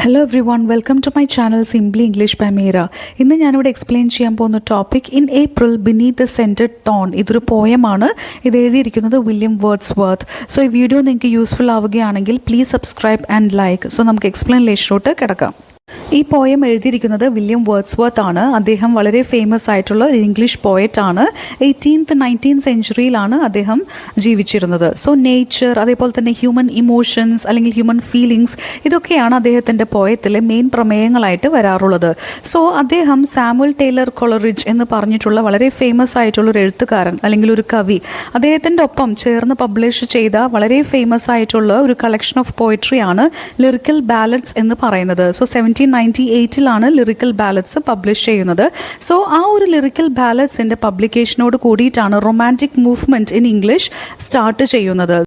Hello everyone welcome to my channel Simply English by Meera. ഇന്ന് ഞാനിവിടെ explain ചെയ്യാൻ പോകുന്ന topic in April beneath the scented thorn. ഇതൊരു പോയമാണ്. ഇത് എഴുതിയിരിക്കുന്നത് വില്യം വേർഡ്സ്വർത്ത്. സോ ഈ വീഡിയോ നിങ്ങൾക്ക് യൂസ്ഫുൾ ആവുകയാണെങ്കിൽ please subscribe and like. So നമുക്ക് എക്സ്പ്ലെയിനേഷനിലോട്ട് കിടക്കാം. ഈ പോയം എഴുതിയിരിക്കുന്നത് വില്യം വേർഡ്സ്വർത്ത് ആണ്. അദ്ദേഹം വളരെ ഫേമസ് ആയിട്ടുള്ള ഒരു ഇംഗ്ലീഷ് പോയറ്റ് ആണ്. 18th 19th സെഞ്ച്വറിയിലാണ് അദ്ദേഹം ജീവിച്ചിരുന്നത്. സോ നേച്ചർ, അതേപോലെ തന്നെ ഹ്യൂമൻ ഇമോഷൻസ് അല്ലെങ്കിൽ ഹ്യൂമൻ ഫീലിങ്സ്, ഇതൊക്കെയാണ് അദ്ദേഹത്തിൻ്റെ പോയത്തിലെ മെയിൻ പ്രമേയങ്ങളായിട്ട് വരാറുള്ളത്. സോ അദ്ദേഹം സാമുവൽ ടൈലർ കോളറിഡ്ജ് എന്ന് പറഞ്ഞിട്ടുള്ള വളരെ ഫേമസ് ആയിട്ടുള്ള ഒരു എഴുത്തുകാരൻ അല്ലെങ്കിൽ ഒരു കവി, അദ്ദേഹത്തിൻ്റെ ഒപ്പം ചേർന്ന് പബ്ലിഷ് ചെയ്ത വളരെ ഫേമസ് ആയിട്ടുള്ള ഒരു കളക്ഷൻ ഓഫ് പോയട്രിയാണ് ലിറിക്കൽ ബാലഡ്സ് എന്ന് പറയുന്നത്. സോ 1798ലാണ് ലിറിക്കൽ ബാലഡ്സ് പബ്ലിഷ് ചെയ്യുന്നത്. സോ ആ ഒരു ലിറിക്കൽ ബാലഡ്സിൻ്റെ പബ്ലിക്കേഷനോട് കൂടിയിട്ടാണ് romantic movement in English start ചെയ്യുന്നത്.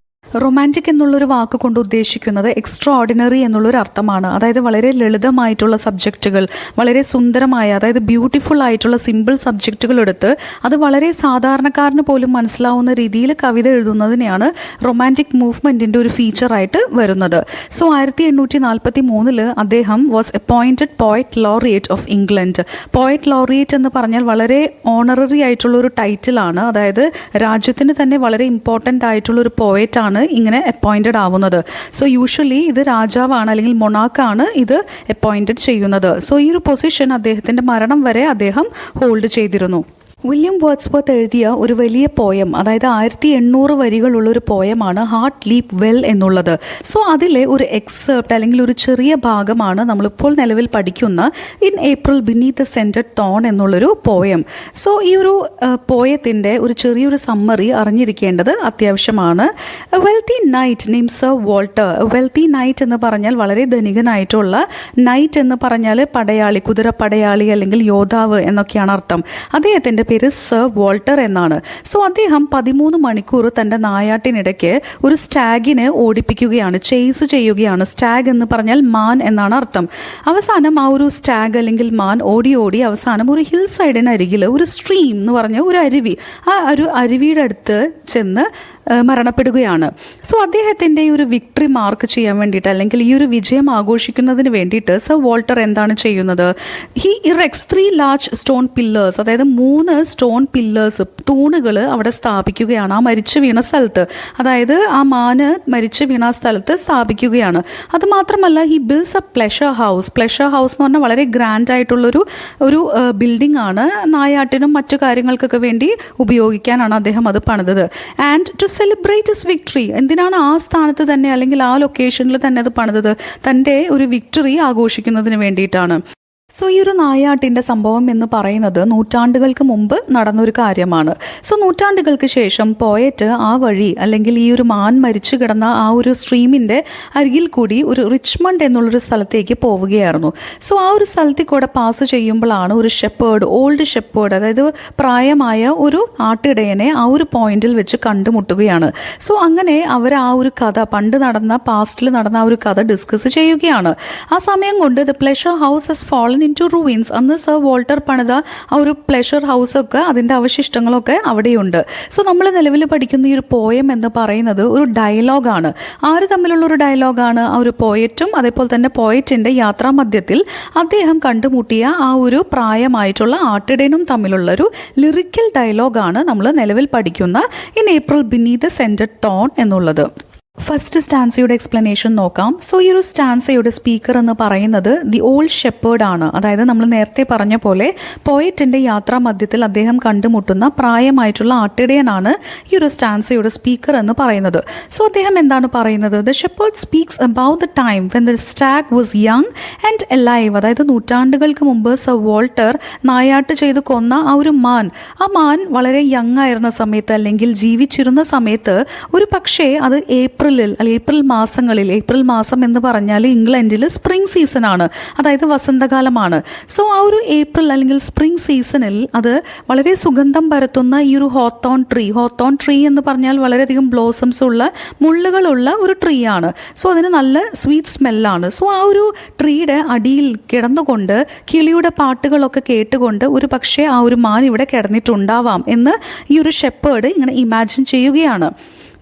റൊമാൻറ്റിക് എന്നുള്ളൊരു വാക്ക് കൊണ്ട് ഉദ്ദേശിക്കുന്നത് എക്സ്ട്രാ ഓർഡിനറി എന്നുള്ളൊരു അർത്ഥമാണ്. അതായത് വളരെ ലളിതമായിട്ടുള്ള സബ്ജക്റ്റുകൾ, വളരെ സുന്ദരമായ, അതായത് ബ്യൂട്ടിഫുൾ ആയിട്ടുള്ള സിമ്പിൾ സബ്ജക്റ്റുകൾ എടുത്ത് അത് വളരെ സാധാരണക്കാരന് പോലും മനസ്സിലാവുന്ന രീതിയിൽ കവിത എഴുതുന്നതിനെയാണ് റൊമാൻറ്റിക് മൂവ്മെൻറ്റിൻ്റെ ഒരു ഫീച്ചറായിട്ട് വരുന്നത്. സോ 1843 അദ്ദേഹം was appointed poet laureate of England. Poet laureate എന്ന് പറഞ്ഞാൽ വളരെ ഓണററി ആയിട്ടുള്ള ഒരു ടൈറ്റിലാണ്. അതായത് രാജ്യത്തിന് തന്നെ വളരെ ഇമ്പോർട്ടൻ്റ് ആയിട്ടുള്ള ഒരു പോയറ്റാണ് ഇങ്ങനെ അപ്പോയിൻറ്റഡ് ആവുന്നത്. സോ യൂഷ്വലി ഇത് രാജാവാണ് അല്ലെങ്കിൽ മൊണാക്കാണ് ഇത് അപ്പോയിൻറ്റഡ് ചെയ്യുന്നത്. സോ ഈ ഒരു പൊസിഷൻ അദ്ദേഹത്തിൻ്റെ മരണം വരെ അദ്ദേഹം ഹോൾഡ് ചെയ്തിരുന്നു. വില്യം വേർഡ്സ്വർത്ത് എഴുതിയ ഒരു വലിയ പോയം, അതായത് 1800 വരികളുള്ള ഒരു പോയമാണ് ഹാർട്ട് ലീപ്പ് വെൽ എന്നുള്ളത്. സോ അതിലെ ഒരു എക്സെപ്റ്റ് അല്ലെങ്കിൽ ഒരു ചെറിയ ഭാഗമാണ് നമ്മളിപ്പോൾ നിലവിൽ പഠിക്കുന്ന in April beneath the scented thorn എന്നുള്ളൊരു പോയം. സോ ഈ ഒരു പോയത്തിൻ്റെ ഒരു ചെറിയൊരു സമ്മറി അറിഞ്ഞിരിക്കേണ്ടത് അത്യാവശ്യമാണ്. A wealthy night name sir Walter. Wealthy night എന്ന് പറഞ്ഞാൽ വളരെ ധനികനായിട്ടുള്ള, നൈറ്റ് എന്ന് പറഞ്ഞാൽ പടയാളി, കുതിരപ്പടയാളി അല്ലെങ്കിൽ യോദ്ധാവ് എന്നൊക്കെയാണ് അർത്ഥം. അദ്ദേഹത്തിൻ്റെ പേര് സർ വോൾട്ടർ എന്നാണ്. സോ അദ്ദേഹം 13 മണിക്കൂർ തൻ്റെ നായാട്ടിനിടയ്ക്ക് ഒരു സ്റ്റാഗിനെ ഓടിപ്പിക്കുകയാണ്, ചേസ് ചെയ്യുകയാണ്. സ്റ്റാഗ് എന്ന് പറഞ്ഞാൽ മാൻ എന്നാണ് അർത്ഥം. അവസാനം ആ ഒരു സ്റ്റാഗ് അല്ലെങ്കിൽ മാൻ ഓടി ഓടി അവസാനം ഒരു ഹിൽ സൈഡിനരികിൽ ഒരു സ്ട്രീം എന്ന് പറഞ്ഞ ഒരു അരുവി, ആ ഒരു അരുവിയുടെ അടുത്ത് ചെന്ന് മരണപ്പെടുകയാണ്. സോ അദ്ദേഹത്തിൻ്റെ ഈ ഒരു വിക്ടറി മാർക്ക് ചെയ്യാൻ വേണ്ടിയിട്ട് അല്ലെങ്കിൽ ഈ ഒരു വിജയം ആഘോഷിക്കുന്നതിന് വേണ്ടിയിട്ട് സർ വോൾട്ടർ എന്താണ് ചെയ്യുന്നത്? ഹി ഇറെക്ട്സ് 3 ലാർജ് സ്റ്റോൺ പില്ലേഴ്സ്, അതായത് 3 സ്റ്റോൺ പില്ലേഴ്സ്, തൂണുകൾ അവിടെ സ്ഥാപിക്കുകയാണ് ആ മരിച്ചു വീണ സ്ഥലത്ത്. അതായത് ആ മാന് മരിച്ചു വീണ സ്ഥലത്ത് സ്ഥാപിക്കുകയാണ്. അതുമാത്രമല്ല he builds A pleasure house. Pleasure house എന്ന് പറഞ്ഞാൽ വളരെ ഗ്രാൻഡ് ആയിട്ടുള്ളൊരു ബിൽഡിംഗ് ആണ്. നായാട്ടിനും മറ്റു കാര്യങ്ങൾക്കൊക്കെ വേണ്ടി ഉപയോഗിക്കാനാണ് അദ്ദേഹം അത് പണിതത്. And to celebrate his victory. എന്തിനാണ് ആ സ്ഥാനത്ത് തന്നെ അല്ലെങ്കിൽ ആ ലൊക്കേഷനിൽ തന്നെ അത് പണിതത്? തൻ്റെ ഒരു വിക്ടറി ആഘോഷിക്കുന്നതിന് വേണ്ടിയിട്ടാണ്. സോ ഈ ഒരു നായാട്ടിൻ്റെ സംഭവം എന്ന് പറയുന്നത് നൂറ്റാണ്ടുകൾക്ക് മുമ്പ് നടന്നൊരു കാര്യമാണ്. സോ നൂറ്റാണ്ടുകൾക്ക് ശേഷം പോയറ്റ് ആ വഴി അല്ലെങ്കിൽ ഈ ഒരു മാൻ മരിച്ചു കിടന്ന ആ ഒരു സ്ട്രീമിൻ്റെ അരികിൽ കൂടി ഒരു റിച്ച്മണ്ട് എന്നുള്ളൊരു സ്ഥലത്തേക്ക് പോവുകയായിരുന്നു. സോ ആ ഒരു സ്ഥലത്തിൽ കൂടെ പാസ് ചെയ്യുമ്പോഴാണ് ഒരു ഷെപ്പേർഡ്, ഓൾഡ് ഷെപ്പേർഡ്, അതായത് പ്രായമായ ഒരു ആട്ടിടയനെ ആ ഒരു പോയിന്റിൽ വെച്ച് കണ്ടുമുട്ടുകയാണ്. സോ അങ്ങനെ അവർ ആ ഒരു കഥ, പണ്ട് നടന്ന, പാസ്റ്റിൽ നടന്ന ആ ഒരു കഥ ഡിസ്കസ് ചെയ്യുകയാണ്. ആ സമയം കൊണ്ട് the pleasure house has fallen into ruins. അന്ന് സർ വോൾട്ടർ പണിത ആ ഒരു പ്ലഷർ ഹൗസൊക്കെ അതിൻ്റെ അവശിഷ്ടങ്ങളൊക്കെ അവിടെയുണ്ട്. സോ നമ്മൾ നിലവിൽ പഠിക്കുന്ന ഈ ഒരു പോയം എന്ന് പറയുന്നത് ഒരു ഡയലോഗാണ്. ആര് തമ്മിലുള്ള ഒരു ഡയലോഗാണ്? ആ ഒരു പോയറ്റും അതേപോലെ തന്നെ പോയറ്റിൻ്റെ യാത്രാമധ്യത്തിൽ അദ്ദേഹം കണ്ടുമുട്ടിയ ആ ഒരു പ്രായമായിട്ടുള്ള ആട്ടിടയനും തമ്മിലുള്ളൊരു ലിറിക്കൽ ഡയലോഗാണ് നമ്മൾ നിലവിൽ പഠിക്കുന്ന in April beneath the scented thorn എന്നുള്ളത്. ഫസ്റ്റ് സ്റ്റാൻസയുടെ എക്സ്പ്ലനേഷൻ നോക്കാം. സോ ഈ ഒരു സ്റ്റാൻസയുടെ സ്പീക്കർ എന്ന് പറയുന്നത് ദി ഓൾഡ് ഷെപ്പേർഡ് ആണ്. അതായത് നമ്മൾ നേരത്തെ പറഞ്ഞ പോലെ പോയറ്റിൻ്റെ യാത്രാമധ്യത്തിൽ അദ്ദേഹം കണ്ടുമുട്ടുന്ന പ്രായമായിട്ടുള്ള ആട്ടിടയനാണ് ഈ ഒരു സ്റ്റാൻസയുടെ സ്പീക്കർ എന്ന് പറയുന്നത്. സോ അദ്ദേഹം എന്താണ് പറയുന്നത്? The shepherd speaks about the time when the stag was young and alive. അതായത് നൂറ്റാണ്ടുകൾക്ക് മുമ്പ് സർ വോൾട്ടർ നായാട്ട് ചെയ്ത് കൊന്ന ആ ഒരു മാൻ, ആ മാൻ വളരെ യങ് ആയിരുന്ന സമയത്ത് അല്ലെങ്കിൽ ജീവിച്ചിരുന്ന സമയത്ത് ഒരു പക്ഷേ അത് ഏപ്രിൽ മാസങ്ങളിൽ, ഏപ്രിൽ മാസം എന്ന് പറഞ്ഞാൽ ഇംഗ്ലണ്ടിൽ സ്പ്രിംഗ് സീസണാണ്, അതായത് വസന്തകാലമാണ്. സോ ആ ഒരു ഏപ്രിൽ അല്ലെങ്കിൽ സ്പ്രിംഗ് സീസണിൽ അത് വളരെ സുഗന്ധം പരത്തുന്ന ഈ ഒരു ഹോത്തോൺ ട്രീ എന്ന് പറഞ്ഞാൽ വളരെയധികം ബ്ലോസംസ് ഉള്ള, മുള്ളുകളുള്ള ഒരു ട്രീ ആണ്. സോ അതിന് നല്ല സ്വീറ്റ് സ്മെല്ലാണ്. സോ ആ ഒരു ട്രീയുടെ അടിയിൽ കിടന്നുകൊണ്ട് കിളിയുടെ പാട്ടുകളൊക്കെ കേട്ടുകൊണ്ട് ഒരു പക്ഷേ ആ ഒരു മാൻ ഇവിടെ കിടന്നിട്ടുണ്ടാവാം എന്ന് ഈ ഒരു ഷെപ്പേർഡ് ഇങ്ങനെ ഇമാജിൻ ചെയ്യുകയാണ്.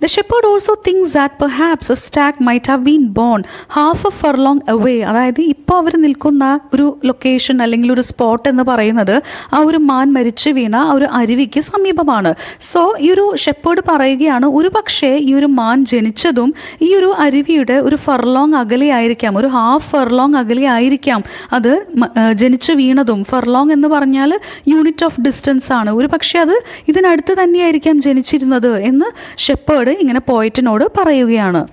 The shepherd also things that perhaps A stag might have been bone half A furlong away. അതായത് ഇപ്പോൾ അവർ നിൽക്കുന്ന ഒരു ലൊക്കേഷൻ അല്ലെങ്കിൽ ഒരു സ്പോട്ട് എന്ന് പറയുന്നത് ആ ഒരു മാൻ മരിച്ചു വീണ ആ ഒരു അരുവിക്ക് സമീപമാണ്. സോ ഈ ഒരു ഷെപ്പേർഡ് പറയുകയാണ്, ഒരു പക്ഷേ ഈ ഒരു മാൻ ജനിച്ചതും ഈ ഒരു അരുവിയുടെ ഒരു ഫർലോങ് അകലെയായിരിക്കാം, ഒരു ഹാഫ് ഫർലോങ് അകലെയായിരിക്കാം അത് ജനിച്ചു വീണതും. ഫർലോങ് എന്ന് പറഞ്ഞാൽ യൂണിറ്റ് ഓഫ് ഡിസ്റ്റൻസ് ആണ്. ഒരു പക്ഷേ അത് ഇതിനടുത്ത് തന്നെയായിരിക്കാം ജനിച്ചിരുന്നത് എന്ന് ഷെപ്പേർഡ് ഇങ്ങനെ പോയറ്റിനോട് പറയുകയാണ്.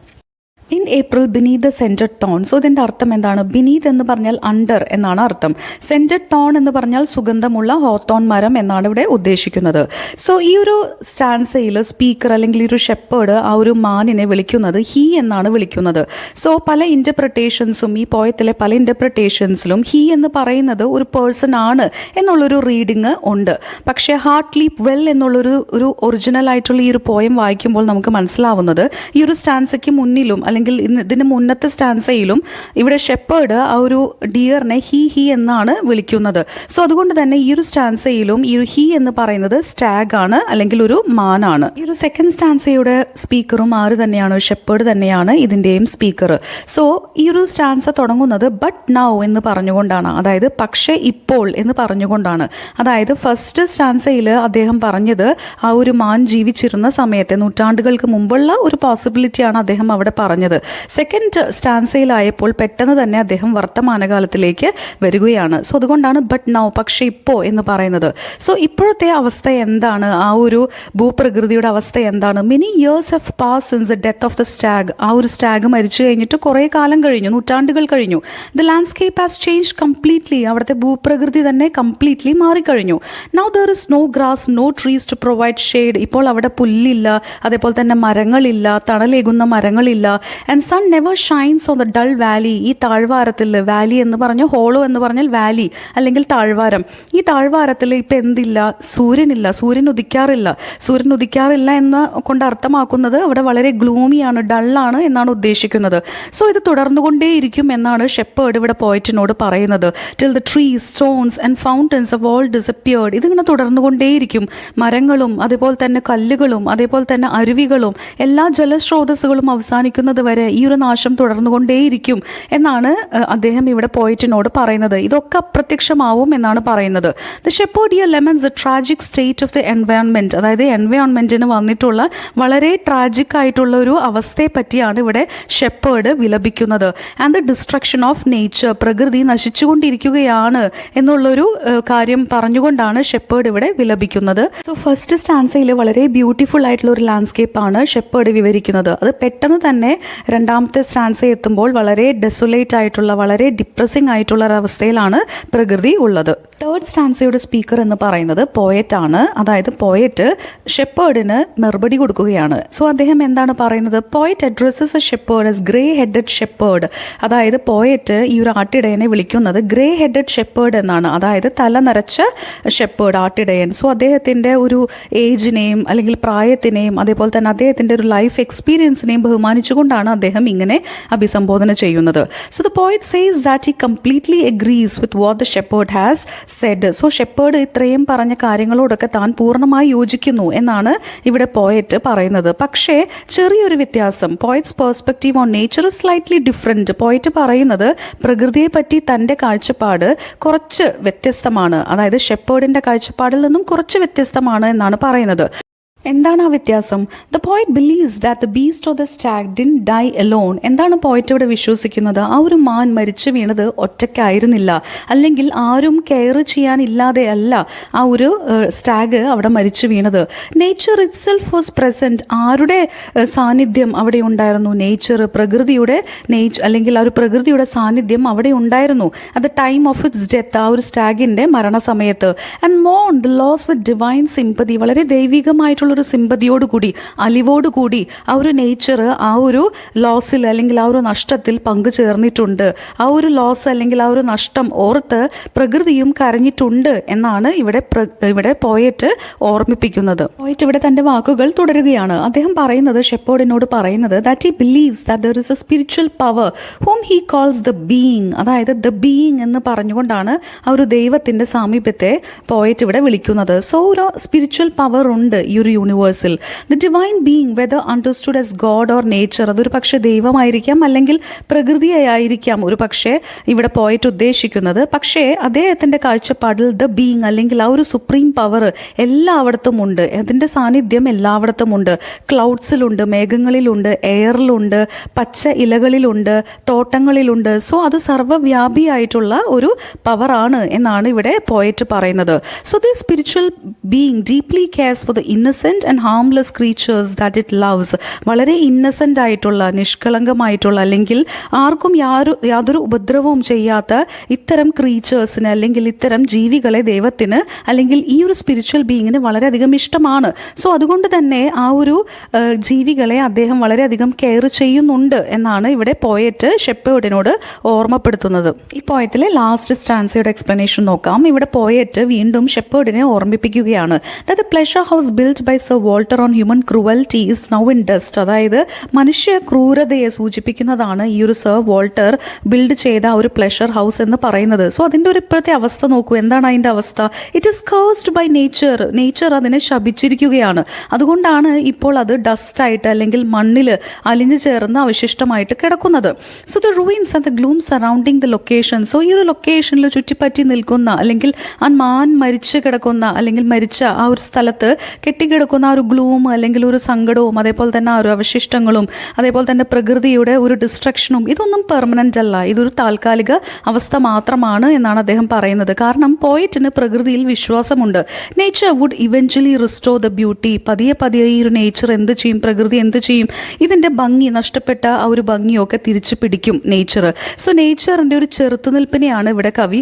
In April beneath the scented tone. So ഇതിൻ്റെ അർത്ഥം എന്താണ്? ബിനീത് എന്ന് പറഞ്ഞാൽ അണ്ടർ എന്നാണ് അർത്ഥം. സെൻറ്റഡ് ടോൺ എന്ന് പറഞ്ഞാൽ സുഗന്ധമുള്ള ഹോത്തോൺ മരം എന്നാണ് ഇവിടെ ഉദ്ദേശിക്കുന്നത്. സോ ഈ ഒരു സ്റ്റാൻസയിൽ സ്പീക്കർ അല്ലെങ്കിൽ ഈ ഒരു ഷെപ്പേർഡ് ആ ഒരു മാനിനെ വിളിക്കുന്നത് ഹീ എന്നാണ് വിളിക്കുന്നത്. സോ പല ഇൻ്റർപ്രിട്ടേഷൻസും ഈ പോയത്തിലെ പല ഇൻ്റർപ്രിട്ടേഷൻസിലും ഹീ എന്ന് പറയുന്നത് ഒരു പേഴ്സൺ ആണ് എന്നുള്ളൊരു റീഡിങ് ഉണ്ട്. പക്ഷേ ഹാർട്ട് ലീപ് വെൽ എന്നുള്ളൊരു ഒറിജിനൽ ആയിട്ടുള്ള ഈ ഒരു പോയം വായിക്കുമ്പോൾ നമുക്ക് മനസ്സിലാവുന്നത് ഈ ഒരു സ്റ്റാൻസയ്ക്ക് മുന്നിലും അല്ലെങ്കിൽ ഇതിന് മുന്നത്തെ സ്റ്റാൻസയിലും ഇവിടെ ഷെപ്പേർഡ് ആ ഒരു ഡിയറിനെ ഹീ എന്നാണ് വിളിക്കുന്നത്. സോ അതുകൊണ്ട് തന്നെ ഈ ഒരു സ്റ്റാൻസയിലും ഈ ഒരു ഹീ എന്ന് പറയുന്നത് സ്റ്റാഗ് ആണ് അല്ലെങ്കിൽ ഒരു മാനാണ്. ഈ ഒരു സെക്കൻഡ് സ്റ്റാൻസയുടെ സ്പീക്കറും ആര് തന്നെയാണ്? ഷെപ്പേർഡ് തന്നെയാണ് ഇതിൻ്റെയും സ്പീക്കർ. സോ ഈ ഒരു സ്റ്റാൻസ തുടങ്ങുന്നത് ബട്ട് നൗ എന്ന് പറഞ്ഞുകൊണ്ടാണ്, അതായത് പക്ഷേ ഇപ്പോൾ എന്ന് പറഞ്ഞുകൊണ്ടാണ്. അതായത് ഫസ്റ്റ് സ്റ്റാൻസയിൽ അദ്ദേഹം പറഞ്ഞത് ആ ഒരു മാൻ ജീവിച്ചിരുന്ന സമയത്തെ നൂറ്റാണ്ടുകൾക്ക് മുമ്പുള്ള ഒരു പോസിബിലിറ്റിയാണ് അദ്ദേഹം അവിടെ പറഞ്ഞത്. സെക്കൻഡ് സ്റ്റാൻസയിലായപ്പോൾ പെട്ടെന്ന് തന്നെ അദ്ദേഹം വർത്തമാനകാലത്തിലേക്ക് വരികയാണ്. സോ അതുകൊണ്ടാണ് ബട്ട് നൗ പക്ഷേ ഇപ്പോൾ എന്ന് പറയുന്നത്. സോ ഇപ്പോഴത്തെ അവസ്ഥ എന്താണ്? ആ ഒരു ഭൂപ്രകൃതിയുടെ അവസ്ഥ എന്താണ്? Many years have pass since the death of the stag. ആ ഒരു സ്റ്റാഗ് മരിച്ചു കഴിഞ്ഞിട്ട് കുറേ കാലം കഴിഞ്ഞു, നൂറ്റാണ്ടുകൾ കഴിഞ്ഞു. The landscape has change completely. അവിടുത്തെ ഭൂപ്രകൃതി തന്നെ കംപ്ലീറ്റ്ലി മാറിക്കഴിഞ്ഞു. Now there is no grass, no trees to provide shade. ഇപ്പോൾ അവിടെ പുല്ലില്ല, അതേപോലെ തന്നെ മരങ്ങളില്ല, തണലേകുന്ന മരങ്ങളില്ല. And sun never shines on the dull valley. ഈ താഴ്വാരത്തിൽ, വാലി എന്ന് പറഞ്ഞാൽ ഹോളോ എന്ന് പറഞ്ഞാൽ വാലി അല്ലെങ്കിൽ താഴ്വാരം, ഈ താഴ്വാരത്തിൽ ഇപ്പം എന്തില്ല? സൂര്യനില്ല, സൂര്യൻ ഉദിക്കാറില്ല എന്ന് കൊണ്ട് അർത്ഥമാക്കുന്നത് അവിടെ വളരെ ഗ്ലൂമിയാണ്, ഡള്ളാണ് എന്നാണ് ഉദ്ദേശിക്കുന്നത്. സോ ഇത് തുടർന്നുകൊണ്ടേയിരിക്കും എന്നാണ് ഷെപ്പേർഡ് ഇവിടെ പോയറ്റിനോട് പറയുന്നത്. Till the trees, stones and fountains of all disappeared. ഇതിങ്ങനെ തുടർന്നുകൊണ്ടേയിരിക്കും. മരങ്ങളും അതേപോലെ തന്നെ കല്ലുകളും അതേപോലെ തന്നെ അരുവികളും എല്ലാ ജലസ്രോതസ്സുകളും അവസാനിക്കുന്നത് വരെ ഈ ഒരു നാശം തുടർന്നുകൊണ്ടേയിരിക്കും എന്നാണ് അദ്ദേഹം ഇവിടെ പോയറ്റിനോട് പറയുന്നത്. ഇതൊക്കെ അപ്രത്യക്ഷമാവും എന്നാണ് പറയുന്നത്. The shepherd here lemons A tragic state of the environment. അതായത് എൻവയോൺമെൻറ്റിന് വന്നിട്ടുള്ള വളരെ ട്രാജിക് ആയിട്ടുള്ള ഒരു അവസ്ഥയെ പറ്റിയാണ് ഇവിടെ ഷെപ്പേർഡ് വിലപിക്കുന്നത്. And the destruction of nature. പ്രകൃതി നശിച്ചുകൊണ്ടിരിക്കുകയാണ് എന്നുള്ളൊരു കാര്യം പറഞ്ഞുകൊണ്ടാണ് ഷെപ്പേർഡ് ഇവിടെ വിലപിക്കുന്നത്. സോ ഫസ്റ്റ് സ്റ്റാൻസയിൽ വളരെ ബ്യൂട്ടിഫുൾ ആയിട്ടുള്ള ഒരു ലാൻഡ്സ്കേപ്പാണ് ഷെപ്പേർഡ് വിവരിക്കുന്നത്. അത് പെട്ടെന്ന് തന്നെ രണ്ടാമത്തെ സ്റ്റാൻസ എത്തുമ്പോൾ വളരെ ഡെസൊലേറ്റ് ആയിട്ടുള്ള, വളരെ ഡിപ്രസിംഗ് ആയിട്ടുള്ള ഒരവസ്ഥയിലാണ് പ്രകൃതി ഉള്ളത്. തേർഡ് സ്റ്റാൻസയുടെ സ്പീക്കർ എന്ന് പറയുന്നത് പോയറ്റ് ആണ്. അതായത് പോയറ്റ് ഷെപ്പേർഡിന് മറുപടി കൊടുക്കുകയാണ്. സോ അദ്ദേഹം എന്താണ് പറയുന്നത്? Poet addresses A shepherd as grey headed shepherd. അതായത് പോയറ്റ് ഈ ഒരു ആട്ടിടയനെ വിളിക്കുന്നത് ഗ്രേ ഹെഡഡ് ഷെപ്പേർഡ് എന്നാണ്. അതായത് തല നരച്ച ഷെപ്പേർഡ്, ആട്ടിടയൻ. സോ അദ്ദേഹത്തിൻ്റെ ഒരു ഏജിനെയും അല്ലെങ്കിൽ പ്രായത്തിനെയും അതേപോലെ തന്നെ അദ്ദേഹത്തിൻ്റെ ഒരു ലൈഫ് എക്സ്പീരിയൻസിനെയും ബഹുമാനിച്ചുകൊണ്ടാണ് അദ്ദേഹം ഇങ്ങനെ അഭിസംബോധന ചെയ്യുന്നത്. So the poet says that he completely agrees with what the shepherd has Z. So shepherd ഇത്രയും പറഞ്ഞ കാര്യങ്ങളോടൊക്കെ താൻ പൂർണ്ണമായി യോജിക്കുന്നു എന്നാണ് ഇവിടെ പോയറ്റ് പറയുന്നത്. പക്ഷേ ചെറിയൊരു വ്യത്യാസം. Poets perspective on nature is slightly different. Poet പറയുന്നത് പ്രകൃതിയെ പറ്റി തൻ്റെ കാഴ്ചപ്പാട് കുറച്ച് വ്യത്യസ്തമാണ്. അതായത് ഷെപ്പേർഡിൻ്റെ കാഴ്ചപ്പാടിൽ നിന്നും കുറച്ച് വ്യത്യസ്തമാണ് എന്നാണ് പറയുന്നത്. എന്താണ് ആ വ്യത്യാസം? The poet believes that the beast of the stag didn't die alone. എന്താണ് പോയറ്റ് ഇവിടെ വിശ്വസിക്കുന്നത്? ആ ഒരു മാൻ മരിച്ചു വീണത് ഒറ്റയ്ക്കായിരുന്നില്ല, അല്ലെങ്കിൽ ആരും കെയർ ചെയ്യാനില്ലാതെ അല്ല ആ ഒരു സ്റ്റാഗ് അവിടെ മരിച്ചു വീണത്. Nature it self was present. ആരുടെ സാന്നിധ്യം അവിടെ ഉണ്ടായിരുന്നു? നേച്ചർ, പ്രകൃതിയുടെ അല്ലെങ്കിൽ ആ ഒരു പ്രകൃതിയുടെ സാന്നിധ്യം അവിടെ ഉണ്ടായിരുന്നു at the time of its death, ആ ഒരു സ്റ്റാഗിൻ്റെ മരണസമയത്ത്. And moan the loss with divine sympathy. വളരെ ദൈവികമായിട്ടുള്ള ഒരു സിമ്പതിയോടുകൂടി, അലിവോടുകൂടി ആ ഒരു നേച്ചർ ആ ഒരു ലോസിൽ അല്ലെങ്കിൽ ആ ഒരു നഷ്ടത്തിൽ പങ്കുചേർന്നിട്ടുണ്ട്. ആ ഒരു ലോസ് അല്ലെങ്കിൽ ആ ഒരു നഷ്ടം ഓർത്ത് പ്രകൃതിയും കരഞ്ഞിട്ടുണ്ട് എന്നാണ് ഇവിടെ പോയറ്റ് ഓർമ്മിപ്പിക്കുന്നത്. പോയറ്റ് ഇവിടെ തൻ്റെ വാക്കുകൾ തുടരുകയാണ്. അദ്ദേഹം പറയുന്നത്, ഷെപ്പേർഡിനോട് പറയുന്നത്, that he believes that there is a spiritual power whom he calls the being. അതായത് ദ ബീയിങ് എന്ന് പറഞ്ഞുകൊണ്ടാണ് ആ ഒരു ദൈവത്തിൻ്റെ സാമീപ്യത്തെ പോയറ്റ് ഇവിടെ വിളിക്കുന്നത്. സോ ഒരു സ്പിരിച്വൽ പവർ ഉണ്ട് ഈ ഒരു യൂണിവേഴ്സിൽ. The divine being whether understood as God or nature, അതൊരു പക്ഷേ ദൈവമായിരിക്കാം അല്ലെങ്കിൽ പ്രകൃതിയായിരിക്കാം ഒരു പക്ഷേ ഇവിടെ പോയിട്ട് ഉദ്ദേശിക്കുന്നത്. പക്ഷേ അദ്ദേഹത്തിൻ്റെ കാഴ്ചപ്പാടിൽ ദ ബീയിങ് അല്ലെങ്കിൽ ആ ഒരു സുപ്രീം പവർ എല്ലായിടത്തും ഉണ്ട്, അതിൻ്റെ സാന്നിധ്യം എല്ലായിടത്തും ഉണ്ട്. ക്ലൗഡ്സിലുണ്ട്, മേഘങ്ങളിലുണ്ട്, എയറിലുണ്ട്, പച്ച ഇലകളിലുണ്ട്, തോട്ടങ്ങളിലുണ്ട്. സോ അത് സർവ്വവ്യാപിയായിട്ടുള്ള ഒരു പവറാണ് എന്നാണ് ഇവിടെ പോയറ്റ് പറയുന്നത്. So the spiritual being deeply CARES for the innocent and harmless creatures that it loves. വളരെ ഇന്നസെൻ്റ് ആയിട്ടുള്ള, നിഷ്കളങ്കമായിട്ടുള്ള അല്ലെങ്കിൽ ആർക്കും യാതൊരു ഉപദ്രവവും ചെയ്യാത്ത ഇത്തരം ക്രീച്ചേഴ്സിന് അല്ലെങ്കിൽ ഇത്തരം ജീവികളെ ദൈവത്തിന് അല്ലെങ്കിൽ ഈ ഒരു സ്പിരിച്വൽ ബീയിങ്ങിന് വളരെയധികം ഇഷ്ടമാണ്. സോ അതുകൊണ്ട് തന്നെ ആ ഒരു ജീവികളെ അദ്ദേഹം വളരെയധികം കെയർ ചെയ്യുന്നുണ്ട് എന്നാണ് ഇവിടെ പോയറ്റ് ഷെപ്പേർഡിനോട് ഓർമ്മപ്പെടുത്തുന്നത്. ഈ പോയത്തിലെ ലാസ്റ്റ് സ്റ്റാൻസയുടെ എക്സ്പ്ലനേഷൻ നോക്കാം. ഇവിടെ പോയറ്റ് വീണ്ടും ഷെപ്പേർഡിനെ ഓർമ്മിപ്പിക്കുകയാണ്. That the pleasure house built by sir Walter on human cruelty is now in dust. അതായത് മനുഷ്യ ക്രൂരതയെ സൂചിപ്പിക്കുന്നതാണ് ഈ ഒരു സർ വോൾട്ടർ ബിൽഡ് ചെയ്ത ഒരു പ്ലഷർ ഹൗസ് എന്ന് പറയുന്നത്. സോ അതിൻ്റെ ഒരു ഇപ്പോഴത്തെ അവസ്ഥ നോക്കൂ. എന്താണ് അതിൻ്റെ അവസ്ഥ? It is cursed by nature. Nature അതിനെ ശപിച്ചിരിക്കുകയാണ്. അതുകൊണ്ടാണ് ഇപ്പോൾ അത് ഡസ്റ്റായിട്ട് അല്ലെങ്കിൽ മണ്ണിൽ അലിഞ്ഞു ചേർന്ന് അവശിഷ്ടമായിട്ട് കിടക്കുന്നത്. So the ruins and the gloom surrounding the location. So ഈ ഒരു ലൊക്കേഷനിൽ ചുറ്റിപ്പറ്റി നിൽക്കുന്ന അല്ലെങ്കിൽ ആ മാൻ മരിച്ചു കിടക്കുന്ന അല്ലെങ്കിൽ മരിച്ച ആ ഒരു സ്ഥലത്ത് കെട്ടിക്കിടക്കുന്ന ആ ഒരു ഗ്ലൂം അല്ലെങ്കിൽ ഒരു സങ്കടവും അതേപോലെ തന്നെ ആ ഒരു അവശിഷ്ടങ്ങളും അതേപോലെ തന്നെ പ്രകൃതിയുടെ ഒരു ഡിസ്ട്രക്ഷനും ഇതൊന്നും പെർമനൻ്റ് അല്ല, ഇതൊരു താൽക്കാലിക അവസ്ഥ മാത്രമാണ് എന്നാണ് അദ്ദേഹം പറയുന്നത്. കാരണം പോയറ്റിന് പ്രകൃതിയിൽ വിശ്വാസമുണ്ട്. Nature would eventually restore the beauty. പതിയെ പതിയെ ഈ ഒരു നേച്ചർ എന്ത് ചെയ്യും, പ്രകൃതി എന്ത് ചെയ്യും, ഇതിൻ്റെ ഭംഗി, നഷ്ടപ്പെട്ട ആ ഒരു ഭംഗിയൊക്കെ തിരിച്ചു പിടിക്കും നേച്ചർ. സോ നേച്ചറിൻ്റെ ഒരു ചെറുത്തുനിൽപ്പിനെയാണ് ഇവിടെ കവി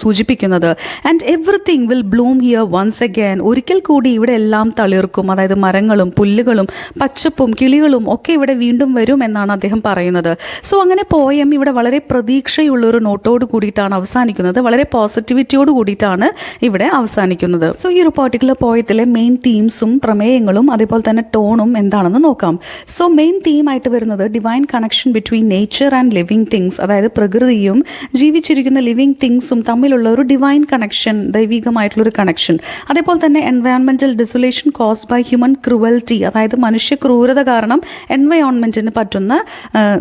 സൂചിപ്പിക്കുന്നത്. And everything will bloom here once again. ഒരിക്കൽ കൂടി ഇവിടെ എല്ലാം തളിർക്കും. അതായത് മരങ്ങളും പുല്ലുകളും പച്ചപ്പും കിളികളും ഒക്കെ ഇവിടെ വീണ്ടും വരും എന്നാണ് അദ്ദേഹം പറയുന്നത്. സോ അങ്ങനെ പോയം ഇവിടെ വളരെ പ്രതീക്ഷയുള്ളൊരു നോട്ടോട് കൂടിയിട്ടാണ് അവസാനിക്കുന്നത്. വളരെ പോസിറ്റിവിറ്റിയോട് കൂടിയിട്ടാണ് ഇവിടെ അവസാനിക്കുന്നത്. സോ ഈ ഒരു പർട്ടിക്കുലർ പോയത്തിലെ മെയിൻ തീംസും പ്രമേയങ്ങളും അതേപോലെ തന്നെ ടോണും എന്താണെന്ന് നോക്കാം. സോ മെയിൻ തീമായിട്ട് വരുന്നത് divine connection between nature and living things. അതായത് പ്രകൃതിയും ജീവിച്ചിരിക്കുന്ന ലിവിങ് തിങ്സും തമ്മിലുള്ള ഒരു ഡിവൈൻ കണക്ഷൻ, ദൈവികമായിട്ടുള്ളൊരു കണക്ഷൻ. അതേപോലെ തന്നെ environmental desolation caused by human cruelty. അതായത് മനുഷ്യ ക്രൂരത കാരണം എൻവയോൺമെൻറ്റിന് പറ്റുന്ന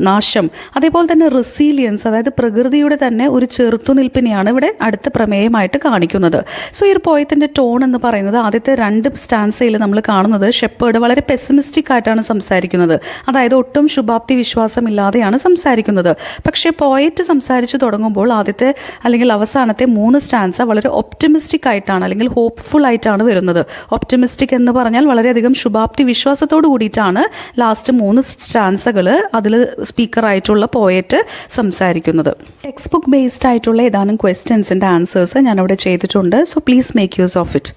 നാശം. അതേപോലെ തന്നെ റെസീലിയൻസ്, അതായത് പ്രകൃതിയുടെ തന്നെ ഒരു ചെറുത്തുനിൽപ്പിനെയാണ് ഇവിടെ അടുത്ത പ്രമേയമായിട്ട് കാണിക്കുന്നത്. സോ ഈ ഒരു പോയത്തിൻ്റെ ടോൺ എന്ന് പറയുന്നത് ആദ്യത്തെ 2 സ്റ്റാൻസയിൽ നമ്മൾ കാണുന്നത് ഷെപ്പേർഡ് വളരെ പെസിമിസ്റ്റിക് ആയിട്ടാണ് സംസാരിക്കുന്നത്. അതായത് ഒട്ടും ശുഭാപ്തി വിശ്വാസമില്ലാതെയാണ് സംസാരിക്കുന്നത്. പക്ഷേ പോയറ്റ് സംസാരിച്ച് തുടങ്ങുമ്പോൾ ആദ്യത്തെ അല്ലെങ്കിൽ അവസാനത്തെ 3 സ്റ്റാൻസ വളരെ ഒപ്റ്റിമിസ്റ്റിക് ആയിട്ടാണ് അല്ലെങ്കിൽ ഹോപ്പ്ഫുൾ ആയിട്ടാണ് വരുന്നത്. ഒപ്റ്റിമിസ്റ്റിക് എന്ന് പറഞ്ഞാൽ വളരെയധികം ശുഭാപ്തി വിശ്വാസത്തോട് കൂടിയിട്ടാണ് ലാസ്റ്റ് 3 സ്റ്റാൻസകൾ അതിൽ സ്പീക്കറായിട്ടുള്ള പോയറ്റ് സംസാരിക്കുന്നത്. ടെക്സ്റ്റ് ബുക്ക് ബേസ്ഡ് ആയിട്ടുള്ള ഏതാനും ക്വസ്റ്റ്യൻസിൻ്റെ ആൻസേഴ്സ് ഞാനവിടെ ചെയ്തിട്ടുണ്ട്. So please make use of it.